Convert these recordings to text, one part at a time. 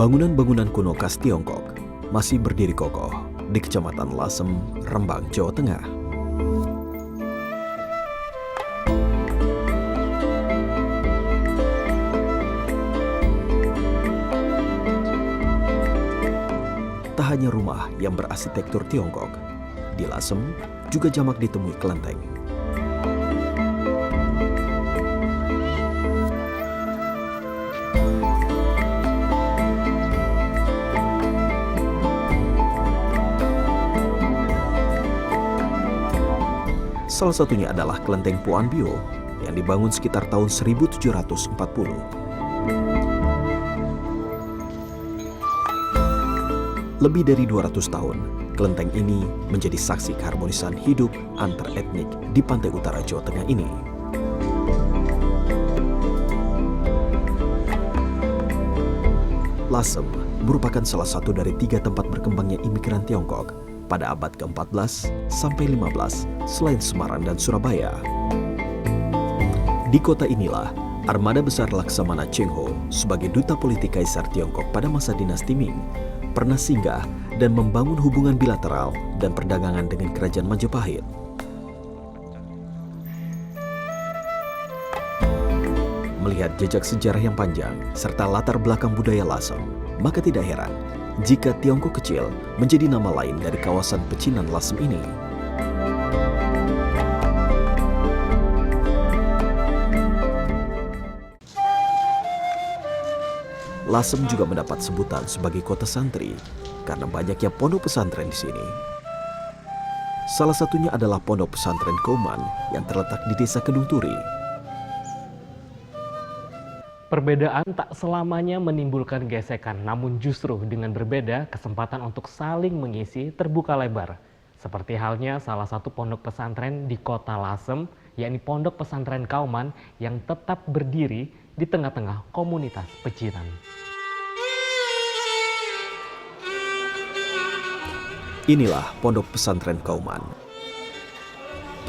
Bangunan-bangunan kuno khas Tiongkok masih berdiri kokoh di Kecamatan Lasem, Rembang, Jawa Tengah. Tak hanya rumah yang berarsitektur Tiongkok, di Lasem juga jamak ditemui kelenteng. Salah satunya adalah Kelenteng Puan Bio yang dibangun sekitar tahun 1740. Lebih dari 200 tahun, kelenteng ini menjadi saksi keharmonisan hidup antar etnik di pantai utara Jawa Tengah ini. Lasem merupakan salah satu dari 3 tempat berkembangnya imigran Tiongkok pada abad ke-14 sampai 15 selain Semarang dan Surabaya. Di kota inilah, armada besar Laksamana Cheng Ho sebagai duta politik Kaisar Tiongkok pada masa dinasti Ming pernah singgah dan membangun hubungan bilateral dan perdagangan dengan Kerajaan Majapahit. Melihat jejak sejarah yang panjang serta latar belakang budaya Lasem, maka tidak heran jika Tiongkok kecil menjadi nama lain dari kawasan pecinan Lasem ini. Lasem juga mendapat sebutan sebagai kota santri karena banyaknya pondok pesantren di sini. Salah satunya adalah Pondok Pesantren Kauman yang terletak di Desa Kedung Turi. Perbedaan tak selamanya menimbulkan gesekan, namun justru dengan berbeda, kesempatan untuk saling mengisi terbuka lebar. Seperti halnya salah satu pondok pesantren di kota Lasem, yakni Pondok Pesantren Kauman yang tetap berdiri di tengah-tengah komunitas pecinan. Inilah Pondok Pesantren Kauman.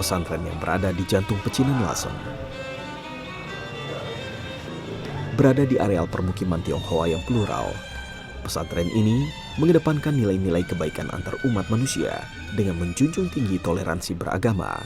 Pesantren yang berada di jantung pecinan Lasem. Berada di areal permukiman Tionghoa yang plural, pesantren ini mengedepankan nilai-nilai kebaikan antar umat manusia dengan menjunjung tinggi toleransi beragama.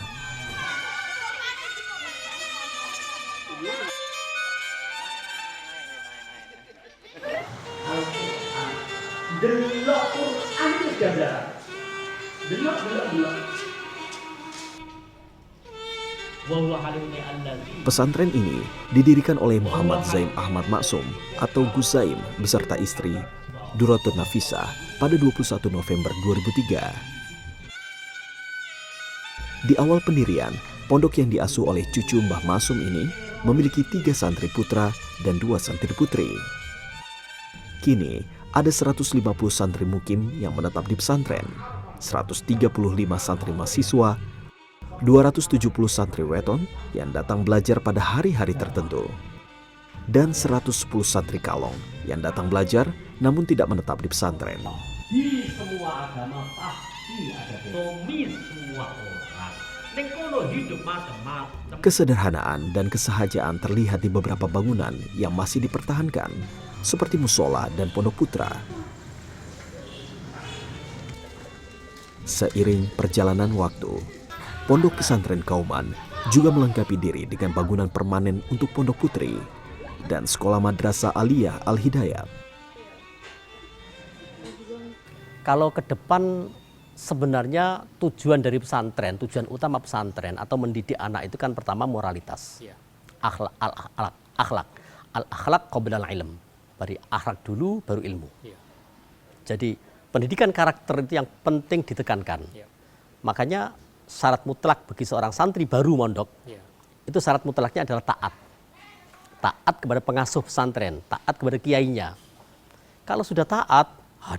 Pesantren ini didirikan oleh Muhammad Zaim Ahmad Maksum atau Gus Zaim beserta istri Duratun Nafisah pada 21 November 2003. Di awal pendirian, pondok yang diasuh oleh cucu Mbah Maksum ini memiliki 3 santri putra dan 2 santri putri. Kini ada 150 santri mukim yang menetap di pesantren, 135 santri mahasiswa, 270 santri weton yang datang belajar pada hari-hari tertentu, dan 110 santri kalong yang datang belajar namun tidak menetap di pesantren. Di semua agama pasti ada tomi semua orang. Nengkono hidup macam-macam. Kesederhanaan dan kesahajaan terlihat di beberapa bangunan yang masih dipertahankan, seperti musola dan pondok putra. Seiring perjalanan waktu, Pondok Pesantren Kauman juga melengkapi diri dengan bangunan permanen untuk pondok putri dan sekolah madrasah aliyah Al-Hidayat. Kalau ke depan sebenarnya tujuan dari pesantren, tujuan utama pesantren atau mendidik anak itu kan pertama moralitas, akhlak qabla al-ilm, dari akhlak dulu baru ilmu. Jadi pendidikan karakter itu yang penting ditekankan. Makanya syarat mutlak bagi seorang santri baru mondok, itu syarat mutlaknya adalah taat. Taat kepada pengasuh pesantren, taat kepada kiainya. Kalau sudah taat,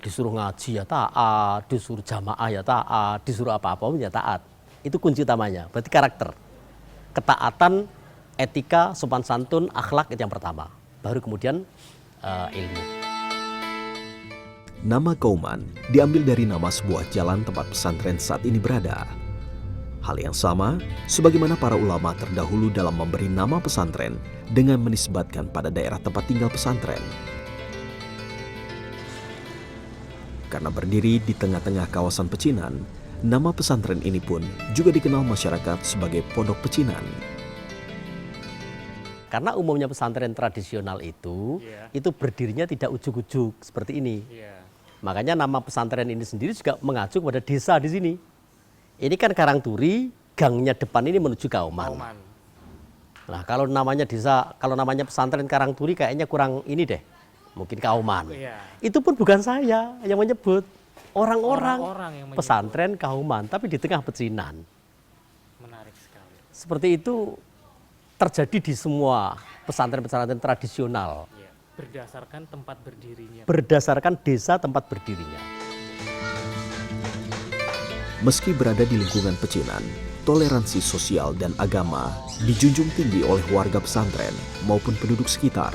disuruh ngaji ya taat, disuruh jamaah ya taat, disuruh apa-apa ya taat. Itu kunci utamanya, berarti karakter. Ketaatan, etika, sopan santun, akhlak itu yang pertama. Baru kemudian ilmu. Nama Kauman diambil dari nama sebuah jalan tempat pesantren saat ini berada. Hal yang sama sebagaimana para ulama terdahulu dalam memberi nama pesantren dengan menisbatkan pada daerah tempat tinggal pesantren. karena berdiri di tengah-tengah kawasan pecinan, nama pesantren ini pun juga dikenal masyarakat sebagai Pondok Pecinan. Karena umumnya pesantren tradisional itu berdirinya tidak ujuk-ujuk seperti ini. Makanya nama pesantren ini sendiri juga mengacu pada desa di sini. Ini kan Karangturi, gangnya depan ini menuju Kauman. Nah, kalau namanya desa, kalau namanya pesantren Karangturi kayaknya kurang ini deh. Mungkin Kauman. Itu pun bukan saya yang menyebut. Orang-orang pesantren Kauman, tapi di tengah pecinan. Menarik sekali. Seperti itu terjadi di semua pesantren-pesantren tradisional. Berdasarkan tempat berdirinya. Berdasarkan desa tempat berdirinya. Meski berada di lingkungan pecinan, toleransi sosial dan agama dijunjung tinggi oleh warga pesantren maupun penduduk sekitar.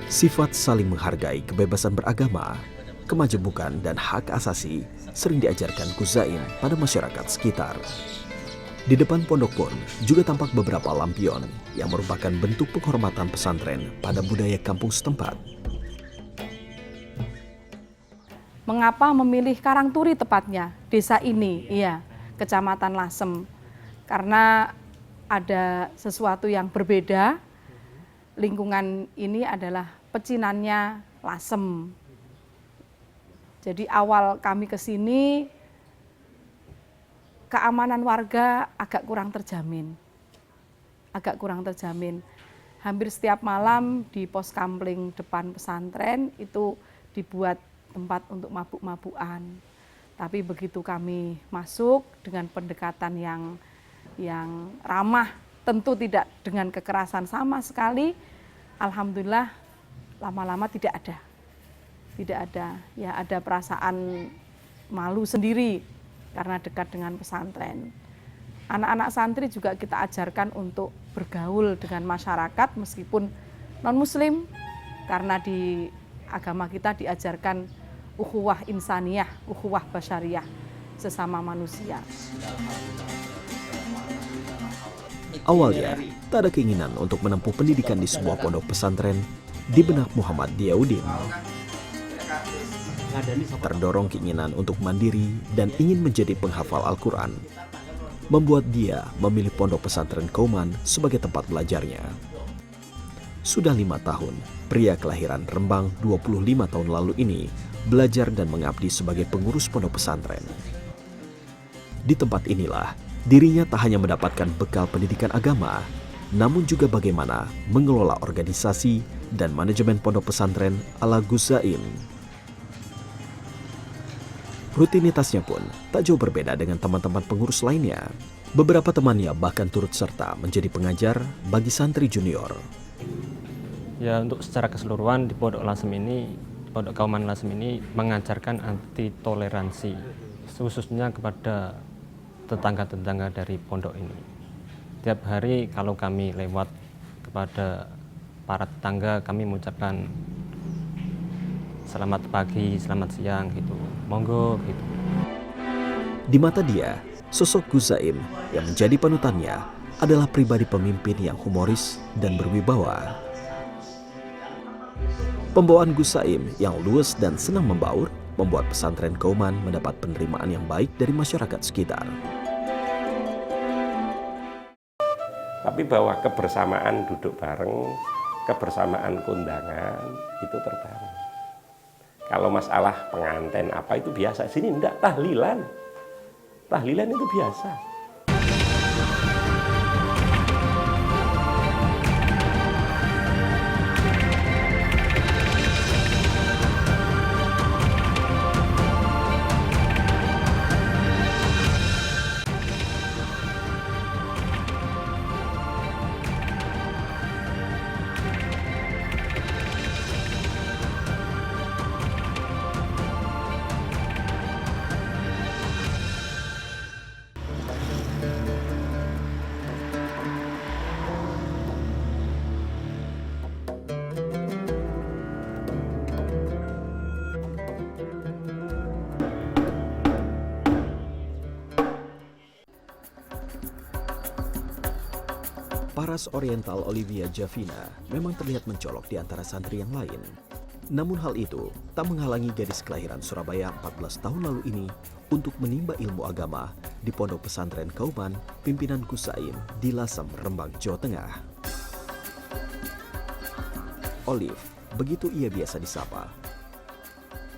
Sifat saling menghargai kebebasan beragama, kemajemukan dan hak asasi sering diajarkan Gus Zaim pada masyarakat sekitar. Di depan pondok pun juga tampak beberapa lampion yang merupakan bentuk penghormatan pesantren pada budaya kampung setempat. Mengapa memilih Karangturi tepatnya, desa ini, iya, Kecamatan Lasem? Karena ada sesuatu yang berbeda, lingkungan ini adalah pecinannya Lasem. Jadi awal kami ke sini, keamanan warga agak kurang terjamin. Hampir setiap malam di pos kampling depan pesantren itu dibuat tempat untuk mabuk-mabukan. Tapi begitu kami masuk dengan pendekatan yang ramah, tentu tidak dengan kekerasan sama sekali, alhamdulillah lama-lama tidak ada. Ya ada perasaan malu sendiri karena dekat dengan pesantren. Anak-anak santri juga kita ajarkan untuk bergaul dengan masyarakat meskipun non-muslim, karena di agama kita diajarkan ukhuwah insaniyah, ukhuwah basyariyah, sesama manusia. Awalnya, tak ada keinginan untuk menempuh pendidikan di sebuah pondok pesantren di benak Muhammad Diyaudin. Terdorong keinginan untuk mandiri dan ingin menjadi penghafal Al-Quran, membuat dia memilih pondok pesantren Kauman sebagai tempat belajarnya. Sudah 5 tahun, pria kelahiran Rembang 25 tahun lalu ini belajar dan mengabdi sebagai pengurus pondok pesantren. Di tempat inilah, dirinya tak hanya mendapatkan bekal pendidikan agama, namun juga bagaimana mengelola organisasi dan manajemen pondok pesantren ala Gus Zaim. Rutinitasnya pun tak jauh berbeda dengan teman-teman pengurus lainnya. Beberapa temannya bahkan turut serta menjadi pengajar bagi santri junior. Ya, untuk secara keseluruhan di Pondok Lasem ini, Pondok Kauman Lasem ini mengajarkan anti toleransi, khususnya kepada tetangga-tetangga dari pondok ini. Tiap hari kalau kami lewat kepada para tetangga, kami mengucapkan selamat pagi, selamat siang gitu, monggo gitu. Di mata dia, sosok Gus Zaim yang menjadi panutannya adalah pribadi pemimpin yang humoris dan berwibawa. Pembawaan Gus Zaim yang luas dan senang membaur membuat pesantren Kauman mendapat penerimaan yang baik dari masyarakat sekitar. Tapi bahwa kebersamaan duduk bareng, kebersamaan kondangan itu terbangun. Kalau masalah pengantin apa itu biasa, sini enggak, tahlilan. Tahlilan itu biasa. Paras Oriental Olivia Javina memang terlihat mencolok di antara santri yang lain. Namun hal itu tak menghalangi gadis kelahiran Surabaya 14 tahun lalu ini untuk menimba ilmu agama di Pondok Pesantren Kauman pimpinan Gus Saim di Lasem, Rembang, Jawa Tengah. Olive, begitu ia biasa disapa,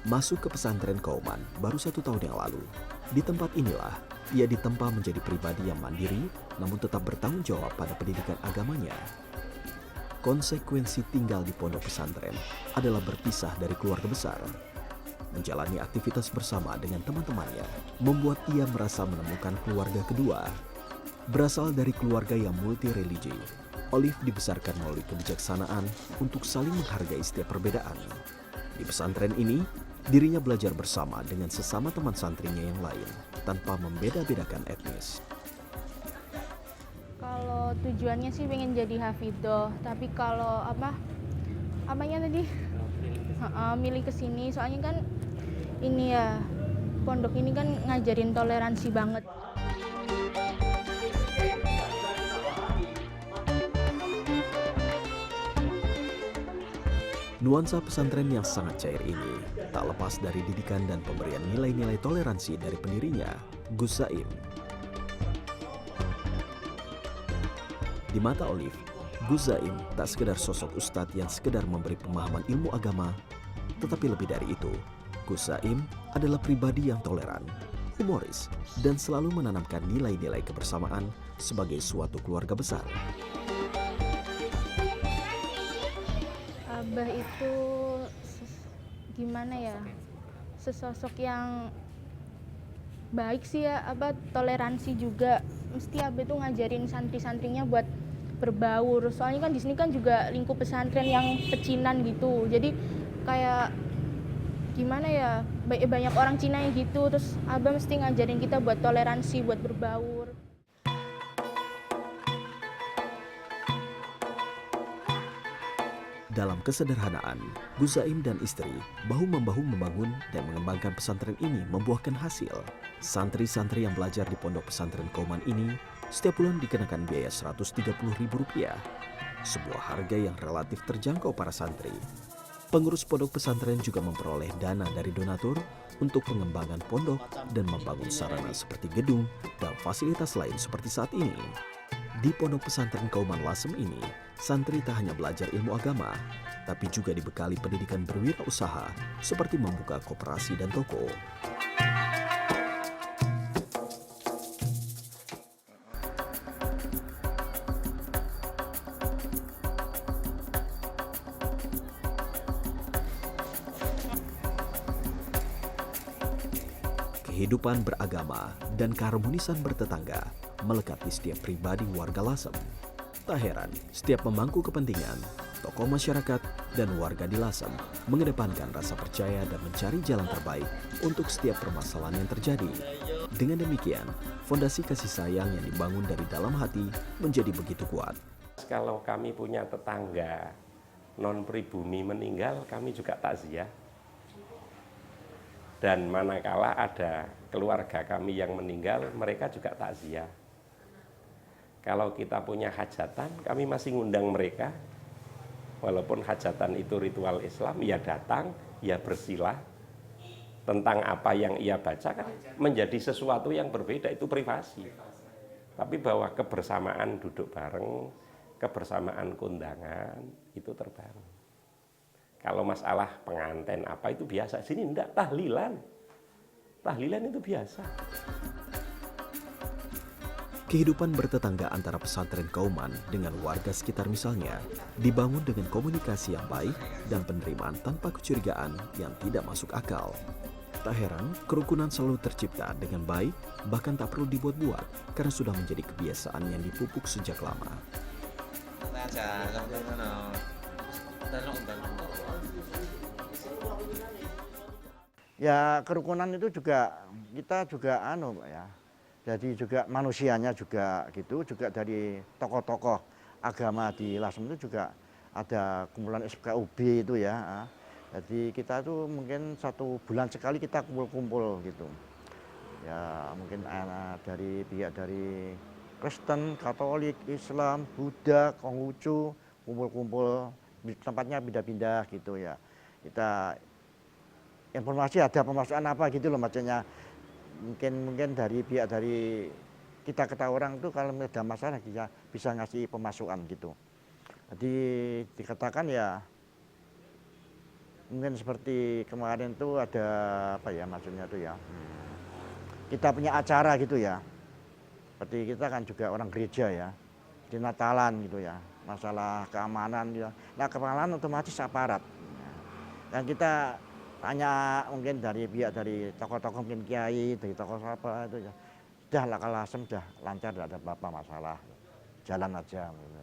masuk ke pesantren Kauman baru 1 tahun yang lalu. Di tempat inilah ia ditempa menjadi pribadi yang mandiri namun tetap bertanggung jawab pada pendidikan agamanya. Konsekuensi tinggal di pondok pesantren adalah berpisah dari keluarga besar. Menjalani aktivitas bersama dengan teman-temannya membuat ia merasa menemukan keluarga kedua. Berasal dari keluarga yang multi religi, Olive dibesarkan melalui kebijaksanaan untuk saling menghargai setiap perbedaan. Di pesantren ini, dirinya belajar bersama dengan sesama teman santrinya yang lain tanpa membeda-bedakan etnis. Kalau tujuannya sih pengen jadi hafidhoh, tapi kalau apanya tadi milih kesini, soalnya kan ini ya pondok ini kan ngajarin toleransi banget. Nuansa pesantren yang sangat cair ini tak lepas dari didikan dan pemberian nilai-nilai toleransi dari pendirinya, Gus Saim. Di mata Olive, Gus Saim tak sekedar sosok ustadz yang sekedar memberi pemahaman ilmu agama, tetapi lebih dari itu, Gus Saim adalah pribadi yang toleran, humoris, dan selalu menanamkan nilai-nilai kebersamaan sebagai suatu keluarga besar. Abah itu gimana ya? Sesosok yang baik sih ya, toleransi juga. Mesti Abah itu ngajarin santri-santrinya buat berbaur. Soalnya kan di sini kan juga lingkup pesantren yang pecinan gitu. Jadi kayak gimana ya? Banyak orang Cina yang gitu, terus Abah mesti ngajarin kita buat toleransi, buat berbaur. Dalam kesederhanaan, Gus Saim dan istri bahu-membahu membangun dan mengembangkan pesantren ini membuahkan hasil. Santri-santri yang belajar di Pondok Pesantren Kauman ini setiap bulan dikenakan biaya Rp130.000, sebuah harga yang relatif terjangkau para santri. Pengurus pondok pesantren juga memperoleh dana dari donatur untuk pengembangan pondok dan membangun sarana seperti gedung dan fasilitas lain seperti saat ini. Di Pondok Pesantren Kauman Lasem ini, santri tak hanya belajar ilmu agama, tapi juga dibekali pendidikan berwirausaha seperti membuka koperasi dan toko. Kehidupan beragama dan keharmonisan bertetangga melekat di setiap pribadi warga Lasem. Tak heran, setiap pemangku kepentingan, tokoh masyarakat, dan warga di Lasem mengedepankan rasa percaya dan mencari jalan terbaik untuk setiap permasalahan yang terjadi. Dengan demikian, fondasi kasih sayang yang dibangun dari dalam hati menjadi begitu kuat. Kalau kami punya tetangga non-pribumi meninggal, kami juga takziah. Dan manakala ada keluarga kami yang meninggal, mereka juga takziah. Kalau kita punya hajatan, kami masih ngundang mereka. Walaupun hajatan itu ritual Islam, ya datang, ya bersilah. Tentang apa yang ia baca kan menjadi sesuatu yang berbeda, itu privasi. Tapi bahwa kebersamaan duduk bareng, kebersamaan kondangan, itu terbangun. Kalau masalah pengantin apa itu biasa, sini enggak, tahlilan. Tahlilan itu biasa. Kehidupan bertetangga antara pesantren Kauman dengan warga sekitar misalnya dibangun dengan komunikasi yang baik dan penerimaan tanpa kecurigaan yang tidak masuk akal. Tak heran, kerukunan selalu tercipta dengan baik, bahkan tak perlu dibuat-buat karena sudah menjadi kebiasaan yang dipupuk sejak lama. Ya kerukunan itu juga kita juga ya. Jadi juga manusianya juga gitu, juga dari tokoh-tokoh agama di Lasem itu juga ada kumpulan SPKUB itu ya. Jadi kita tuh mungkin 1 bulan sekali kita kumpul-kumpul gitu. Ya mungkin dari pihak dari Kristen, Katolik, Islam, Buddha, Konghucu, kumpul-kumpul, tempatnya pindah-pindah gitu ya. Kita informasi ada pemasukan apa gitu loh, maksudnya mungkin dari pihak dari kita ketahui orang itu kalau ada masalah dia bisa ngasih pemasukan gitu. Jadi dikatakan ya mungkin seperti kemarin tuh ada apa ya maksudnya tuh ya, kita punya acara gitu ya. Seperti kita kan juga orang gereja ya, di Natalan gitu ya, masalah keamanan ya. Nah keamanan otomatis aparat. Dan kita tanya mungkin dari pihak dari tokoh-tokoh mungkin kiai, dari tokoh apa itu ya. Sudah lah kalau asem sudah lancar, tidak ada apa-apa masalah, jalan aja. Gitu.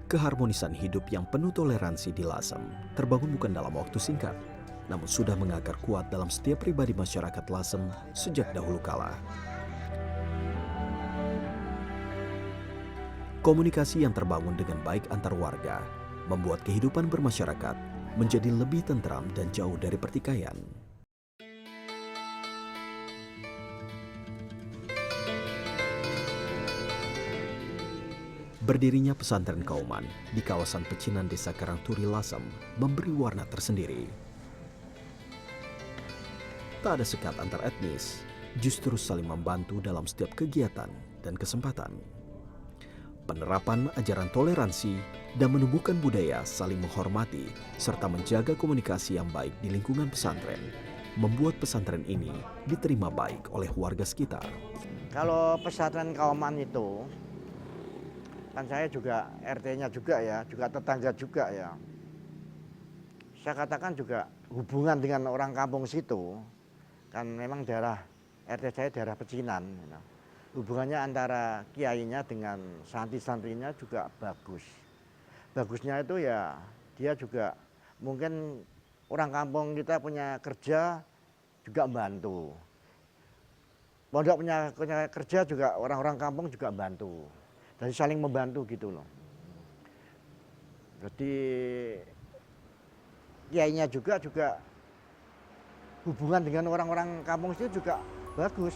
Keharmonisan hidup yang penuh toleransi di Lasem terbangun bukan dalam waktu singkat, namun sudah mengakar kuat dalam setiap pribadi masyarakat Lasem sejak dahulu kala. Komunikasi yang terbangun dengan baik antar warga membuat kehidupan bermasyarakat menjadi lebih tentram dan jauh dari pertikaian. Berdirinya pesantren Kauman di kawasan pecinan Desa Karangturi Lasem memberi warna tersendiri. Tak ada sekat antar etnis, justru saling membantu dalam setiap kegiatan dan kesempatan. Penerapan ajaran toleransi dan menumbuhkan budaya saling menghormati serta menjaga komunikasi yang baik di lingkungan pesantren membuat pesantren ini diterima baik oleh warga sekitar. Kalau pesantren Kauman itu kan saya juga RT-nya juga ya, juga tetangga juga ya. Saya katakan juga hubungan dengan orang kampung situ, kan memang daerah RT saya daerah pecinan. Hubungannya antara kiainya dengan santri-santrinya juga bagus. Bagusnya itu ya dia juga mungkin orang kampung kita punya kerja juga bantu. Pondok punya kerja juga orang-orang kampung juga bantu. Dan saling membantu gitu loh. Jadi kiainya juga hubungan dengan orang-orang kampung itu juga bagus.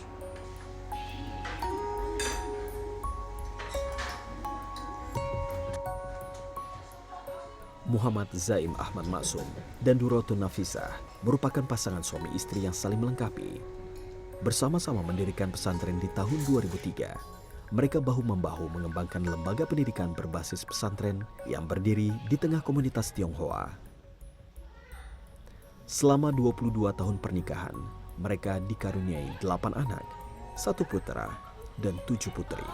Muhammad Zaim Ahmad Maksum dan Durotun Nafisah merupakan pasangan suami istri yang saling melengkapi. Bersama-sama mendirikan pesantren di tahun 2003. Mereka bahu-membahu mengembangkan lembaga pendidikan berbasis pesantren yang berdiri di tengah komunitas Tionghoa. Selama 22 tahun pernikahan, mereka dikaruniai 8 anak, 1 putra dan 7 putri.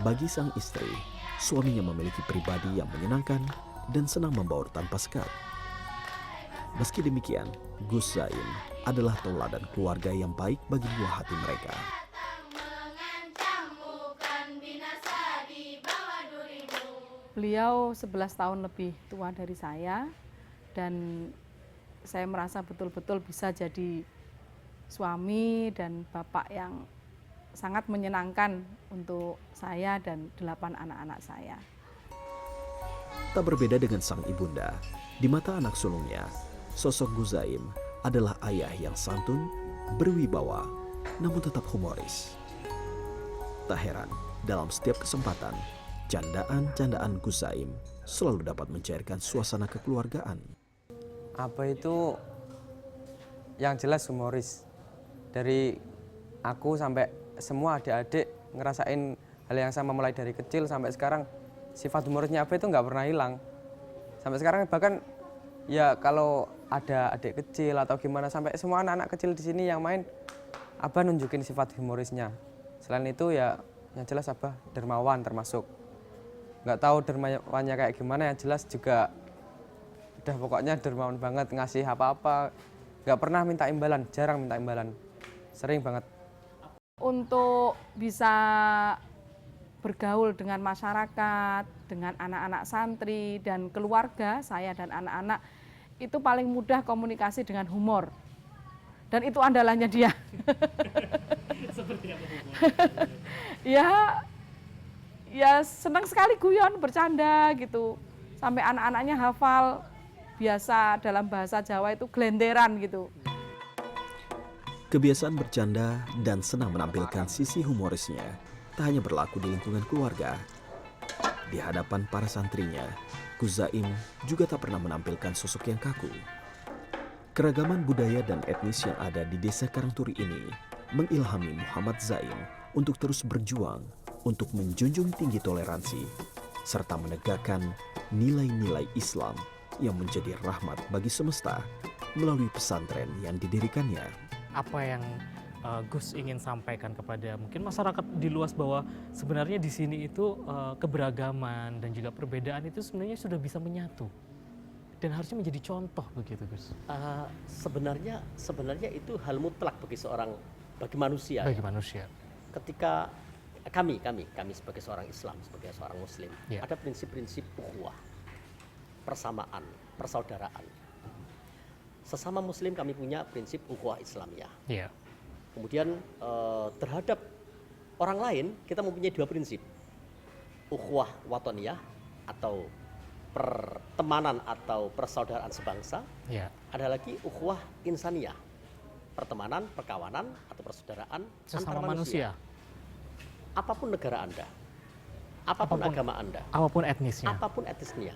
Bagi sang istri, suaminya memiliki pribadi yang menyenangkan dan senang membaur tanpa sekat. Meski demikian, Gus Zaim adalah tauladan keluarga yang baik bagi buah hati mereka. Beliau 11 tahun lebih tua dari saya dan saya merasa betul-betul bisa jadi suami dan bapak yang sangat menyenangkan untuk saya dan 8 anak-anak saya. Tak berbeda dengan sang ibunda, di mata anak sulungnya, sosok Gus Zaim adalah ayah yang santun, berwibawa, namun tetap humoris. Tak heran, dalam setiap kesempatan, candaan-candaan Gus Zaim selalu dapat mencairkan suasana kekeluargaan. Apa itu yang jelas humoris. Dari aku sampai semua adik-adik ngerasain hal yang sama mulai dari kecil sampai sekarang. Sifat humorisnya apa itu nggak pernah hilang. Sampai sekarang bahkan ya kalau ada adik kecil atau gimana, sampai semua anak-anak kecil di sini yang main, Abah nunjukin sifat humorisnya. Selain itu ya yang jelas Abah dermawan termasuk. Nggak tahu dermawannya kayak gimana, yang jelas juga udah pokoknya dermawan banget, ngasih apa-apa. Nggak pernah minta imbalan, jarang minta imbalan. Sering banget. Untuk bisa bergaul dengan masyarakat, dengan anak-anak santri dan keluarga saya dan anak-anak, itu paling mudah komunikasi dengan humor. Dan itu andalannya dia. Seperti apa humor? Ya senang sekali guyon, bercanda gitu. Sampai anak-anaknya hafal, biasa dalam bahasa Jawa itu glenderan gitu. Kebiasaan bercanda dan senang menampilkan sisi humorisnya tak hanya berlaku di lingkungan keluarga. Di hadapan para santrinya, Gus Zaim juga tak pernah menampilkan sosok yang kaku. Keragaman budaya dan etnis yang ada di Desa Karangturi ini mengilhami Muhammad Zaim untuk terus berjuang untuk menjunjung tinggi toleransi serta menegakkan nilai-nilai Islam yang menjadi rahmat bagi semesta melalui pesantren yang didirikannya. Apa yang Gus ingin sampaikan kepada mungkin masyarakat di luas bahwa sebenarnya di sini itu keberagaman dan juga perbedaan itu sebenarnya sudah bisa menyatu dan harusnya menjadi contoh begitu, Gus? Sebenarnya itu hal mutlak bagi manusia. Bagi manusia. Ketika kami sebagai seorang Islam, sebagai seorang Muslim, Ya. ada prinsip-prinsip ukhuwah, persamaan, persaudaraan. Sesama Muslim kami punya prinsip ukhuwah Islamiyah. Iya. Kemudian terhadap orang lain kita mempunyai dua prinsip, ukhuwah watoniyah atau pertemanan atau persaudaraan sebangsa. Iya. Ada lagi ukhuwah insaniyah, pertemanan, perkawanan atau persaudaraan Sesama antar manusia. Apapun negara Anda, apapun agama Anda, apapun etnisnya. apapun etnisnya.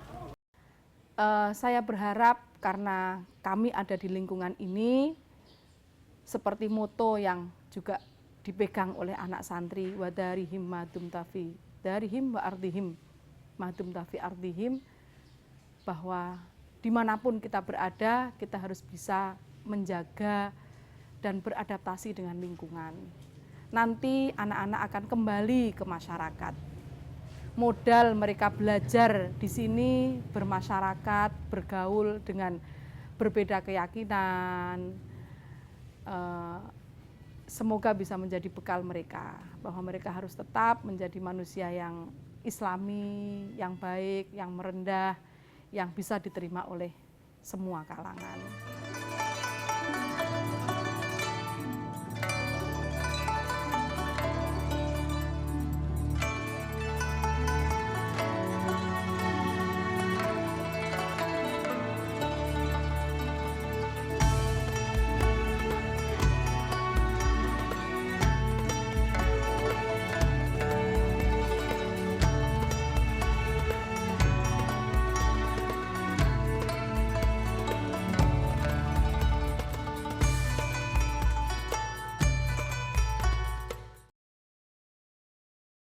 Saya berharap karena kami ada di lingkungan ini, seperti moto yang juga dipegang oleh anak santri, wadarihim madum tafi, darihim wa ardihim, madum tafi ardihim, bahwa dimanapun kita berada, kita harus bisa menjaga dan beradaptasi dengan lingkungan. Nanti anak-anak akan kembali ke masyarakat. Modal mereka belajar di sini, bermasyarakat, bergaul dengan berbeda keyakinan, semoga bisa menjadi bekal mereka, bahwa mereka harus tetap menjadi manusia yang Islami, yang baik, yang merendah, yang bisa diterima oleh semua kalangan.